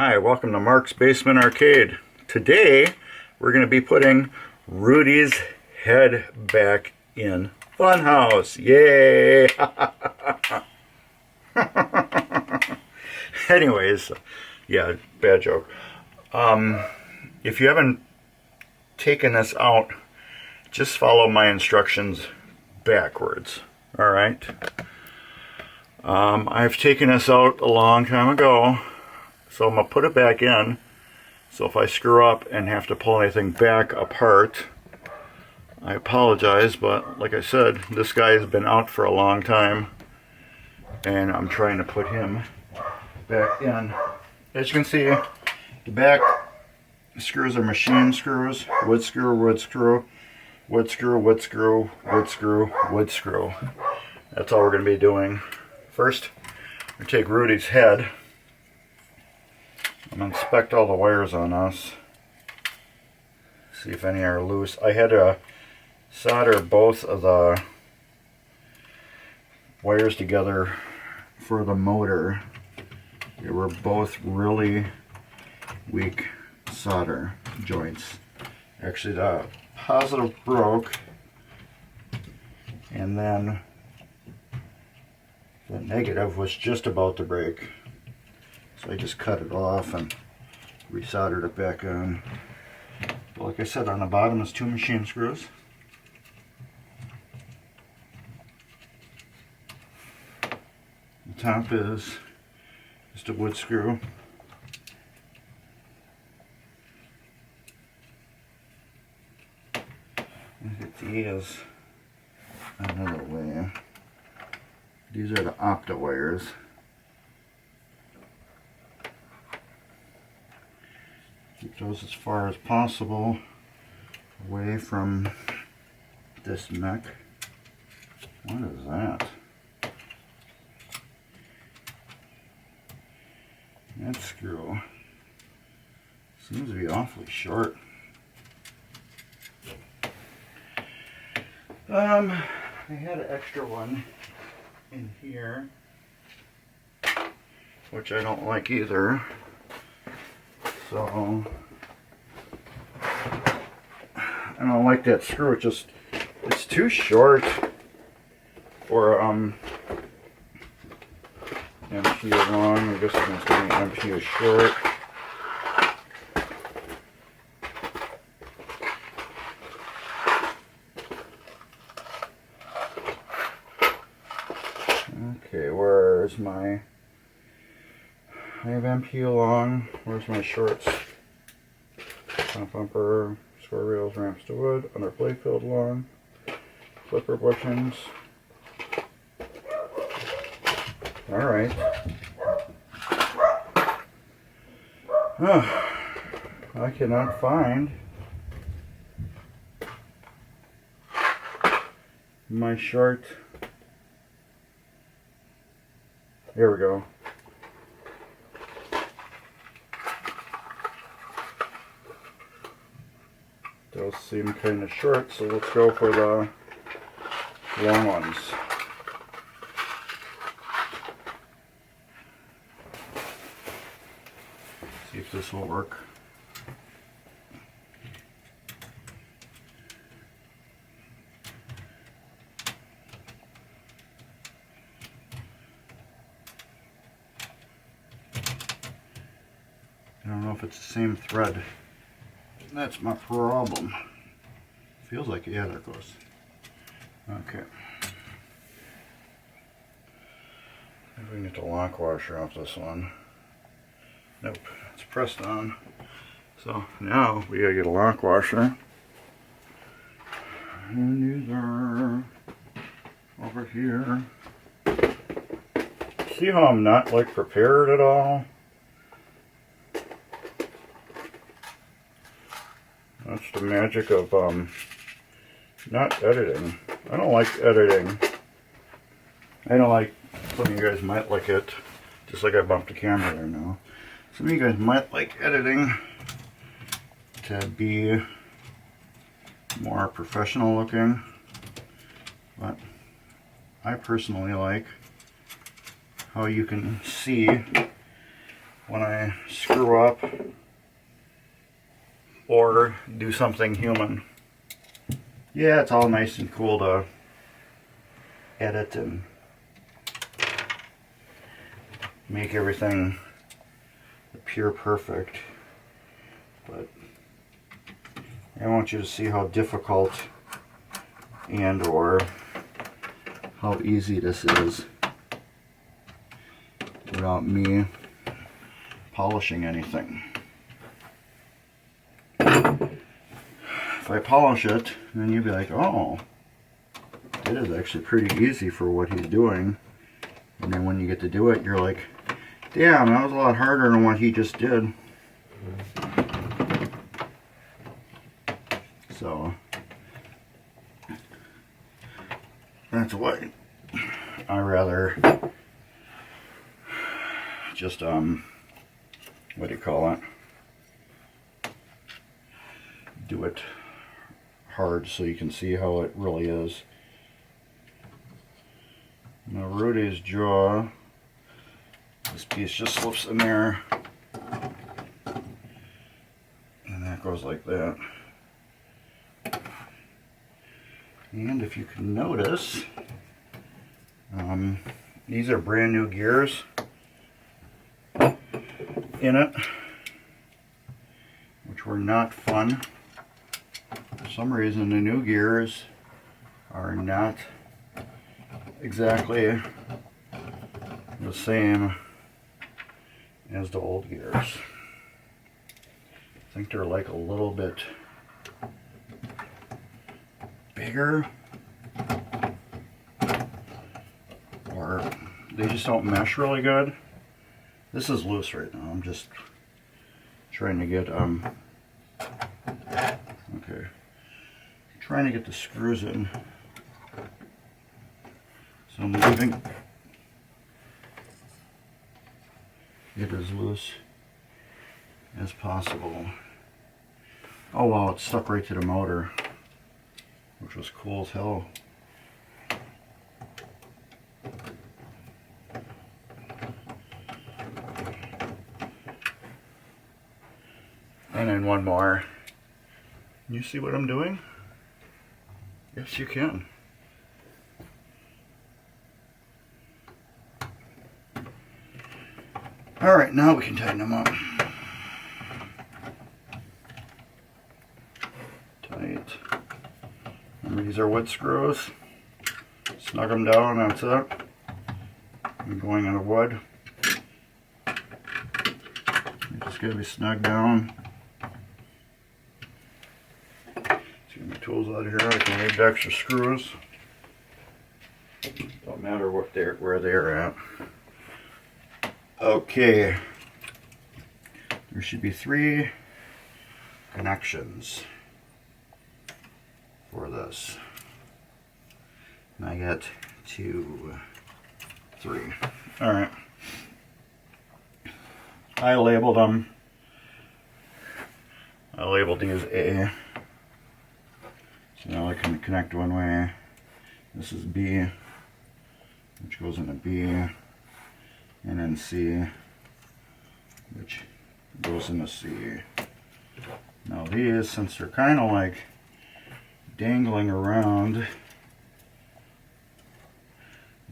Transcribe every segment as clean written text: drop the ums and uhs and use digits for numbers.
Hi, welcome to Mark's Basement Arcade. Today, we're going to be putting Rudy's head back in Funhouse. Yay! Anyways, yeah, bad joke. If you haven't taken this out, just follow my instructions backwards. Alright? I've taken this out a long time ago. So I'm going to put it back in, so if I screw up and have to pull anything back apart, I apologize, but like I said, this guy has been out for a long time, and I'm trying to put him back in. As you can see, the back screws are machine screws, wood screw, wood screw, wood screw, wood screw, wood screw, wood screw. That's all we're going to be doing. First, we take Rudy's head. I'm going to inspect all the wires on us, see if any are loose. I had to solder both of the wires together for the motor. They were both really weak solder joints. Actually, the positive broke, and then the negative was just about to break. So I just cut it off and resoldered it back on. But like I said, on the bottom is 2 machine screws. The top is just a wood screw. Look at these another way. These are the opta wires. Keep those as far as possible away from this neck. What is that? That screw seems to be awfully short. I had an extra one in here, which I don't like either. So I don't like that screw. It's too short for MPU long. I guess it's going to be MPU short. Okay, where's my? I have MPU long. Where's my shorts? Front bumper, square rails, ramps to wood, under plate filled long, flipper bushings. Alright. I cannot find my short. Here we go. Those seem kind of short, so let's go for the long ones. See if this will work. I don't know if it's the same thread. That's my problem. Feels like, yeah, there it goes. Okay. Maybe we can get the lock washer off this one. Nope, it's pressed on. So now we gotta get a lock washer. And these are over here. See how I'm not like prepared at all? That's the magic of not editing. I don't like editing. I don't like, some of you guys might like it, just like I bumped the camera there now. Some of you guys might like editing to be more professional looking, but I personally like how you can see when I screw up or do something human. Yeah, it's all nice and cool to edit and make everything appear perfect, but I want you to see how difficult and or how easy this is without me polishing anything. If I polish it, then you'd be like, oh, it is actually pretty easy for what he's doing. And then when you get to do it, you're like, damn, that was a lot harder than what he just did. So that's why I rather just what do you call it? Do it hard so you can see how it really is. Now Rudy's jaw, this piece just slips in there, and that goes like that. And if you can notice, these are brand new gears in it, which were not fun. For some reason, the new gears are not exactly the same as the old gears. I think they're like a little bit bigger, or they just don't mesh really good. This is loose right now. I'm just trying to get trying to get the screws in. So I'm leaving it as loose as possible. Oh wow, it's stuck right to the motor, which was cool as hell. And then one more. Can you see what I'm doing? Yes, you can. Alright, now we can tighten them up. Tight. Remember, these are wood screws. Snug them down, that's it. I'm going into wood. You just gotta be snug down. Get my tools out of here. I can leave the extra screws. Don't matter what where they're at. Okay. There should be 3 connections for this. And I got 2, 3. Alright. I labeled them. I labeled these A. So now I can connect one way. This is B, which goes into B, and then C, which goes into C. Now these, since they're kind of like dangling around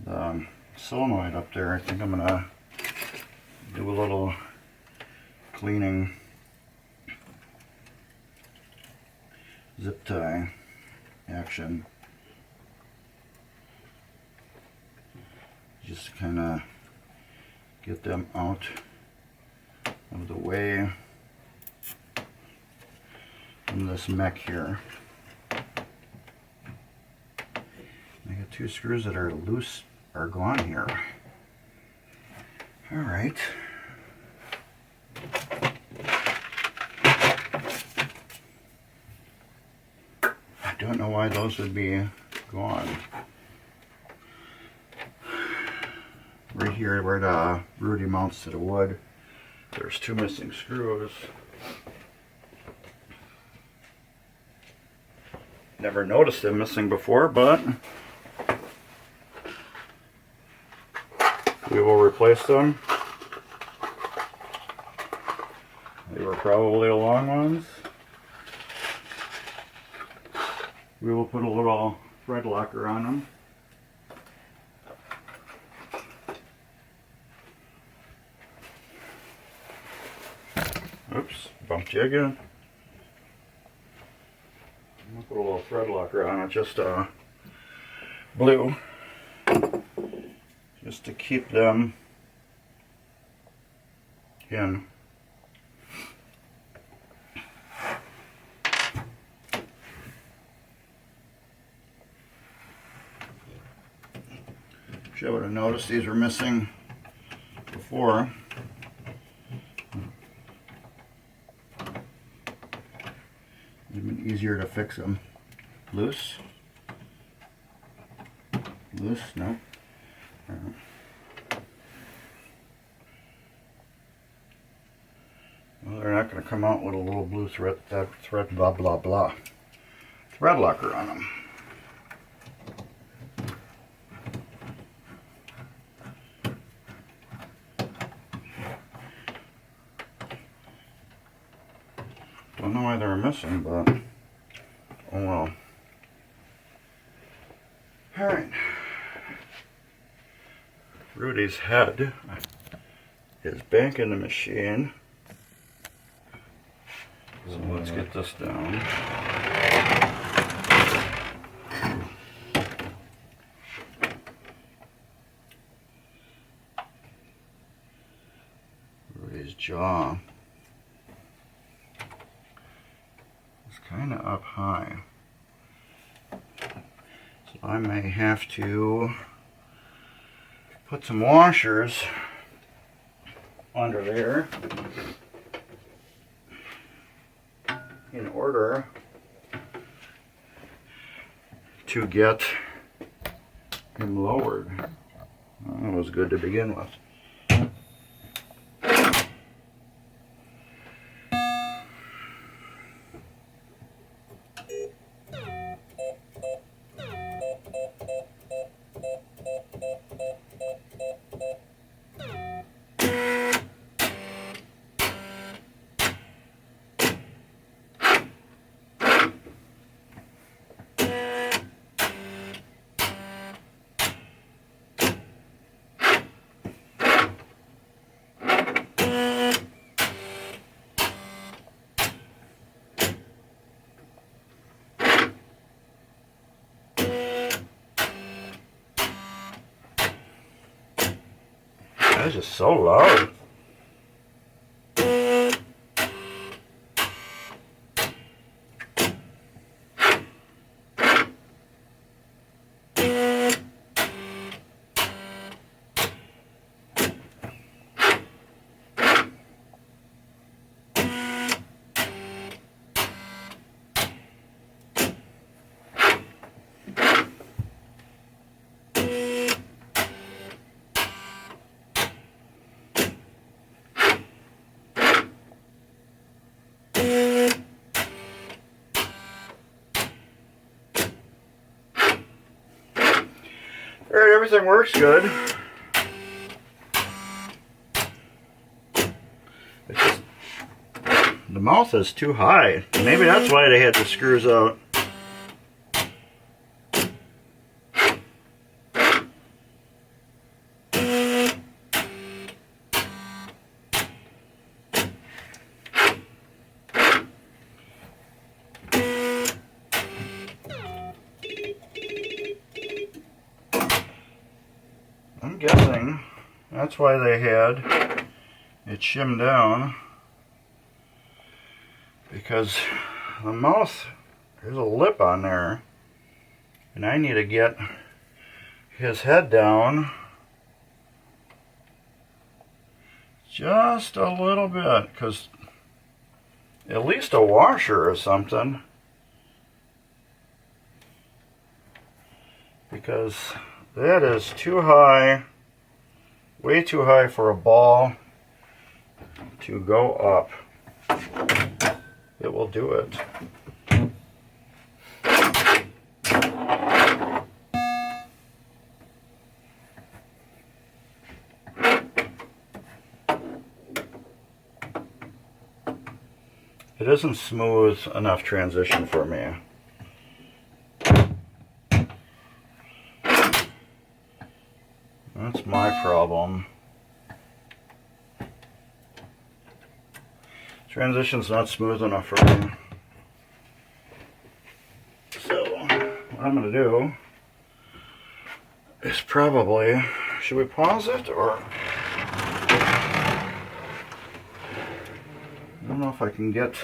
the solenoid up there, I think I'm going to do a little cleaning zip tie action, just to kind of get them out of the way from this mech here. I got 2 screws that are loose, are gone here. All right. I don't know why those would be gone. Right here where the Rudy mounts to the wood, there's 2 missing screws. Never noticed them missing before, but we will replace them. probably the long ones. We will put a little thread locker on them. Oops, bumped you again. I'm gonna put a little thread locker on it, just blue, just to keep them in. I would have noticed these were missing before. Even easier to fix them. Loose? Loose? No. Well, they're not going to come out with a little blue thread, blah blah blah. Thread locker on them. Don't know why they're missing, but oh well. Alright. Rudy's head is back in the machine. So let's get this down. Rudy's jaw is kind of up high. So I may have to put some washers under there in order to get him lowered. That was good to begin with. That's just so loud. Alright, everything works good. It's just, the mouth is too high. Maybe that's why they had the screws out. I'm guessing that's why they had it shimmed down, because the mouth, there's a lip on there, and I need to get his head down just a little bit, because at least a washer or something, because that is too high, way too high for a ball to go up. It will do it. It isn't smooth enough transition for me. That's my problem. Transition's not smooth enough for me. So, what I'm going to do is probably, should we pause it or? I don't know if I can get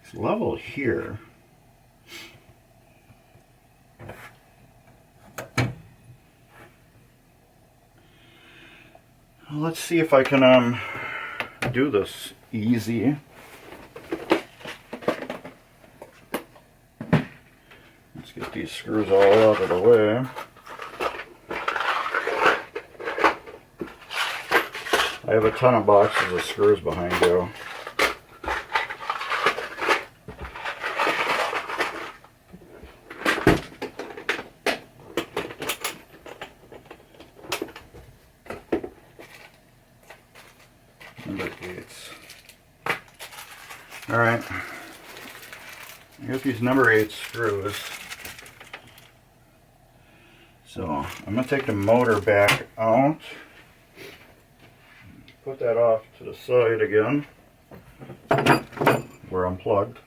it's level here. Well, let's see if I can do this easy. Let's get these screws all out of the way. I have a ton of boxes of screws behind you. Number 8s. Alright. I got these number 8 screws. So I'm going to take the motor back out. Put that off to the side again, where I'm plugged.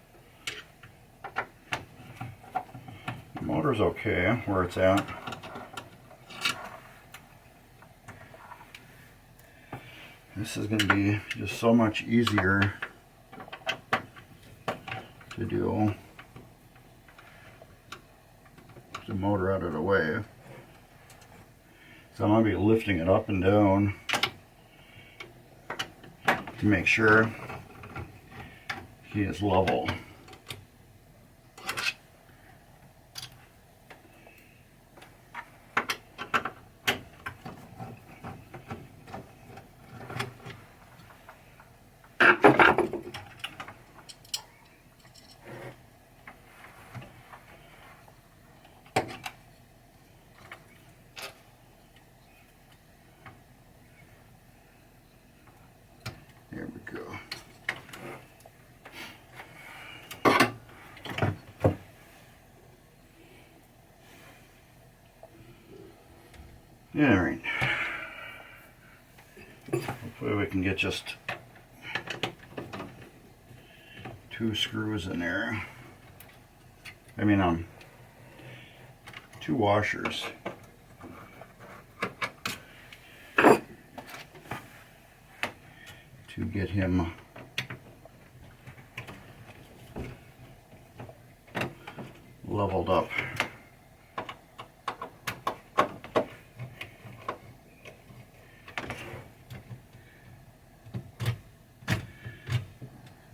The motor's okay where it's at. This is going to be just so much easier to do. Get the motor out of the way. So I'm going to be lifting it up and down to make sure he is level. There we go. All right. Hopefully we can get just 2 screws in there. I mean, 2 washers. To get him leveled up.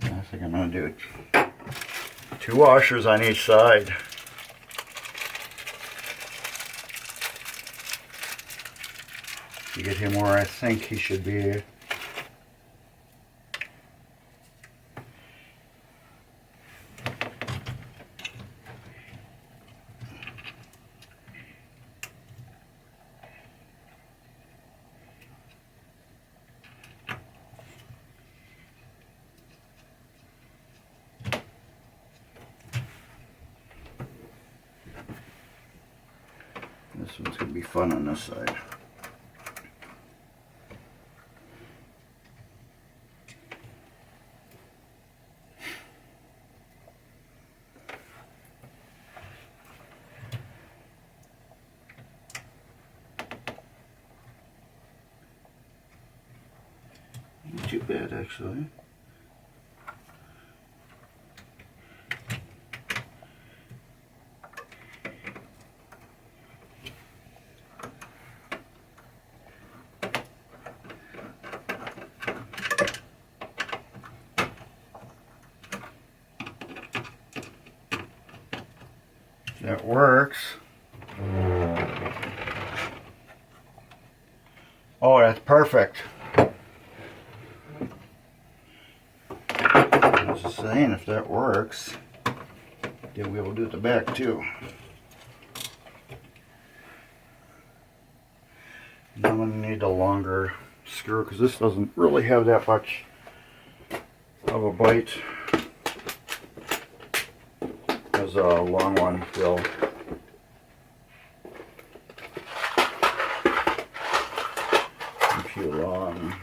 I think I'm going to do 2 washers on each side. To get him where I think he should be. This one's going to be fun on this side. Not too bad, actually. That works. Oh, that's perfect. I was just saying, if that works, then we will do it the back too. Now I'm going to need a longer screw because this doesn't really have that much of a bite as a long one will. Too long.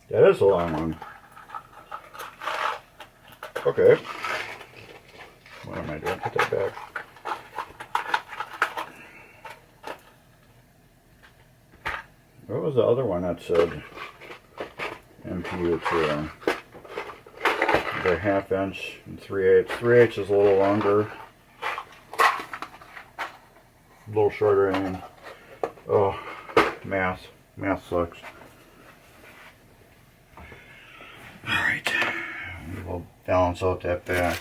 That is a long one. Okay. What am I doing? Put that back. What was the other one that said MPU to the 1/2 inch and 3/8? 3/8 is a little longer, a little shorter. I mean, oh, math sucks. All right, we'll balance out that back.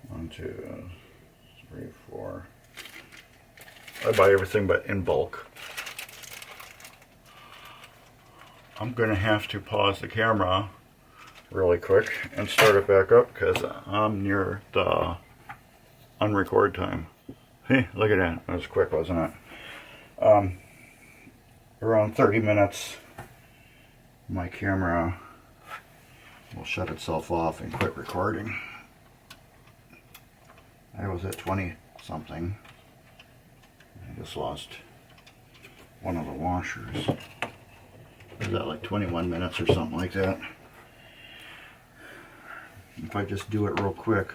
One, 2, 3, 4. I buy everything but in bulk. I'm going to have to pause the camera really quick and start it back up because I'm near the unrecord time. Hey, look at that. That was quick, wasn't it? Around 30 minutes, my camera will shut itself off and quit recording. I was at 20 something. I just lost one of the washers. Was that like 21 minutes or something like that? If I just do it real quick.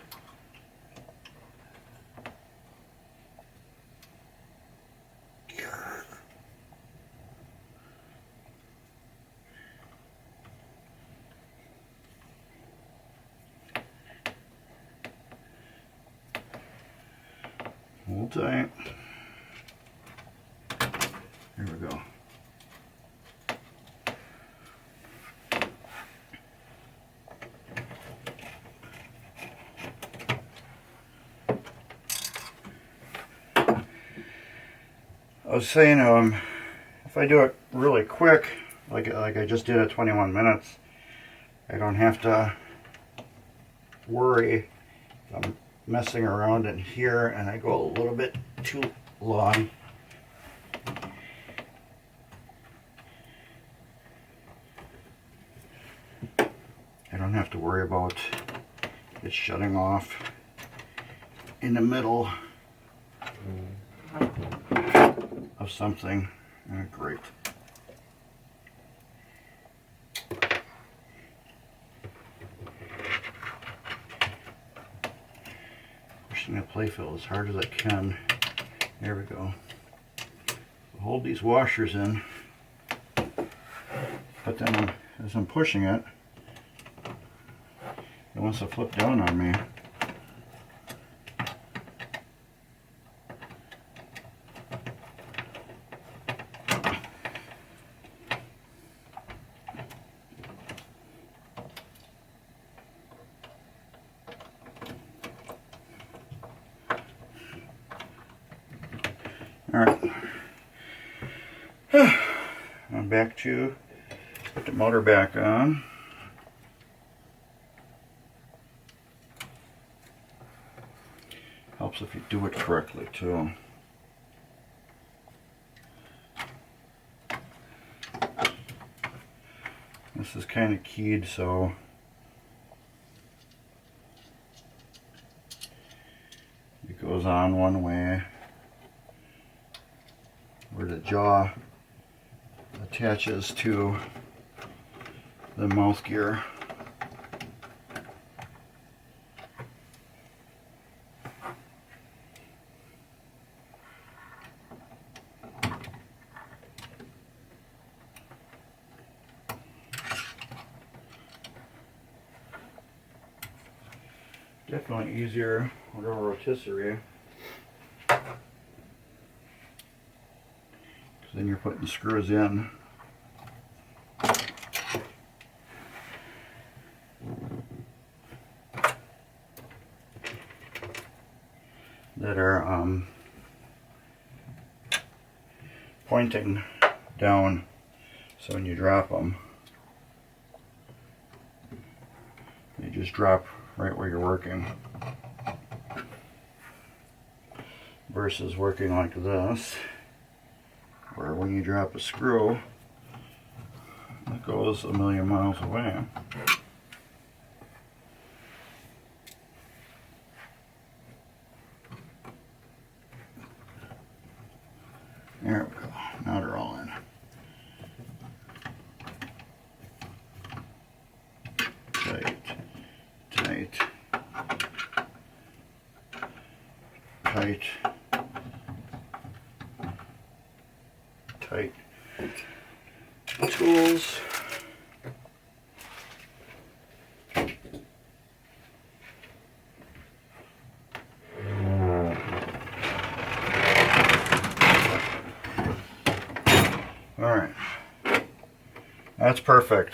Hold tight. Here we go. I was saying, if I do it really quick, like I just did at 21 minutes, I don't have to worry if I'm messing around in here and I go a little bit too long. I don't have to worry about it shutting off in the middle of something. Oh, great. Pushing the playfill as hard as I can. There we go. Hold these washers in, but then as I'm pushing it, it wants to flip down on me. Alright, I'm back to put the motor back on. Helps if you do it correctly too. This is kind of keyed, so it goes on one way, where the jaw attaches to the mouth gear. Definitely easier with a rotisserie, because then you're putting screws in that are pointing down, so when you drop them, You just drop right where you're working. Versus working like this, where when you drop a screw, it goes a million miles away. There we go. Now they're all in. Tight, tight, tight, tight. Tools. Alright, that's perfect.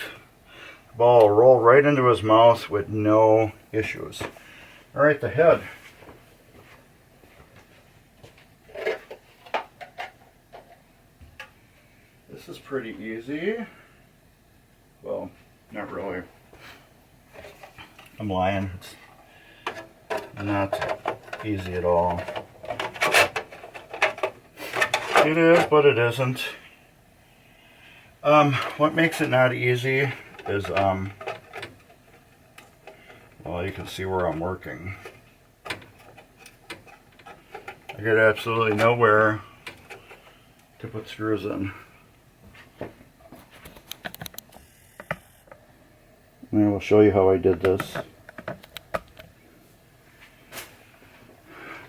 The ball will roll right into his mouth with no issues. Alright, the head. This is pretty easy. Well, not really. I'm lying. It's not easy at all. It is, but it isn't. What makes it not easy is, well, you can see where I'm working. I get absolutely nowhere to put screws in. And I will show you how I did this.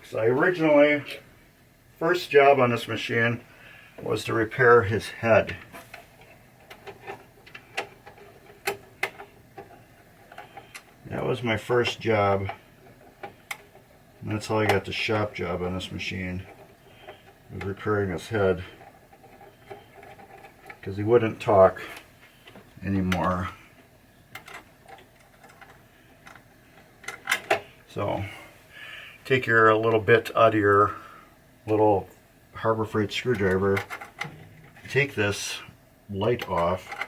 So I originally, first job on this machine was to repair his head. That was my first job. And that's how I got the shop job on this machine. Was repairing his head. Because he wouldn't talk anymore. So, take your little bit out of your little Harbor Freight screwdriver. Take this light off.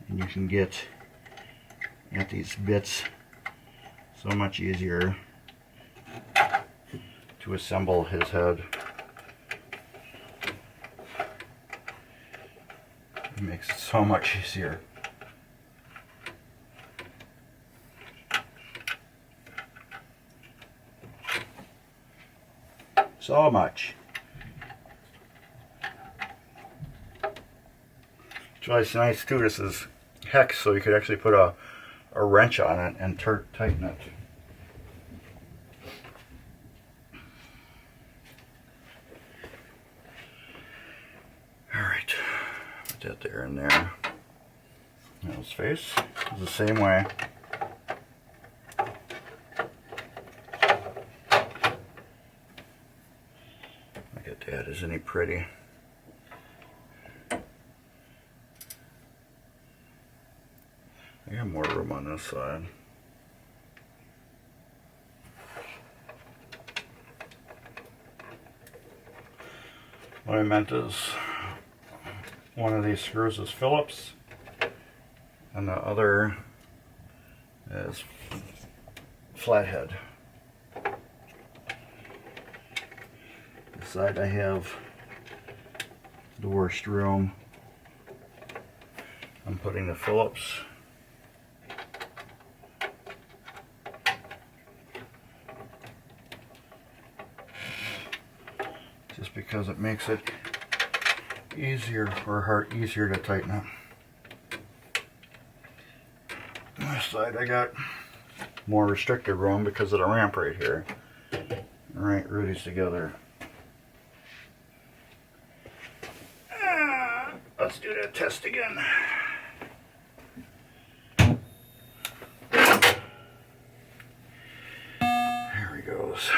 And you can get at these bits so much easier to assemble his head. It makes it so much easier. So much. It's really nice too. This is hex, so you could actually put a wrench on it and tighten it. Alright, put that there and there. Now his face is the same way. Look at that, isn't he pretty? I got more room on this side. What I meant is one of these screws is Phillips and the other is flathead. This side I have the worst room. I'm putting the Phillips. Just because it makes it easier easier to tighten up. On this side I got more restricted room because of the ramp right here. Alright, Rudy's together. Let's do that test again. There he goes.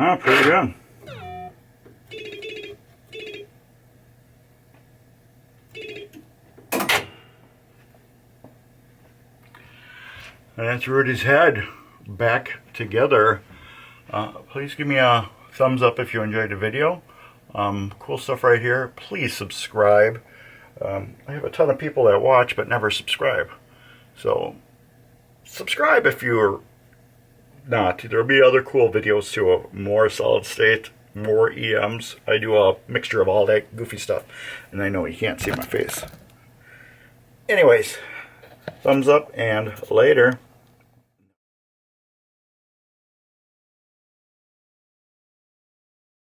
Ah, pretty good. And that's Rudy's head back together. Please give me a thumbs up if you enjoyed the video. Cool stuff right here. Please subscribe. I have a ton of people that watch but never subscribe. So subscribe if you're not. There'll be other cool videos too of more solid state, more EMs. I do a mixture of all that goofy stuff. And I know you can't see my face. Anyways, thumbs up and later.